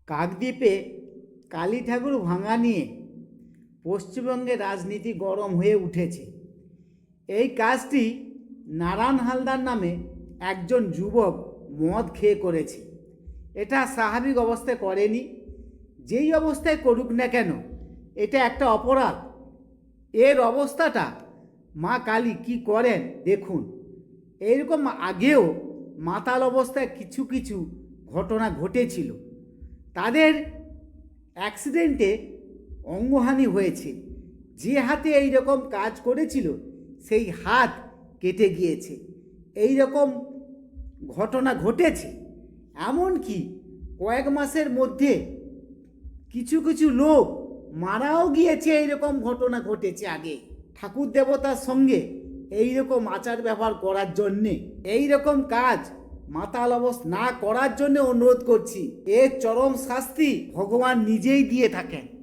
কাকদ্বীপে কালী ঠাকুর ভাঙা নিয়ে পশ্চিমবঙ্গে রাজনীতি গরম হয়ে উঠেছে। এই কাজটি নারায়ণ হালদার নামে একজন যুবক মদ খেয়ে করেছে। এটা স্বাভাবিক অবস্থায় করেনি, যেই অবস্থায় করুক না কেন এটা একটা অপরাধ। এর অবস্থাটা মা কালী কি করেন দেখুন। এইরকম আগেও মাতাল অবস্থায় কিছু কিছু ঘটনা ঘটেছিল। তাদের অ্যাক্সিডেন্টে অঙ্গহানি হয়েছে। যে হাতে এই রকম কাজ করেছিল সেই হাত কেটে গিয়েছে। এই রকম ঘটনা ঘটেছে। এমনকি কয়েক মাসের মধ্যে কিছু কিছু লোক মারাও গিয়েছে। এইরকম ঘটনা ঘটেছে আগে। ঠাকুর দেবতার সঙ্গে এইরকম আচার ব্যবহার করার জন্যে, এইরকম কাজ মাতাল অবস্থা না করার জন্য অনুরোধ করছি। এর চরম শাস্তি ভগবান নিজেই দিয়ে থাকেন।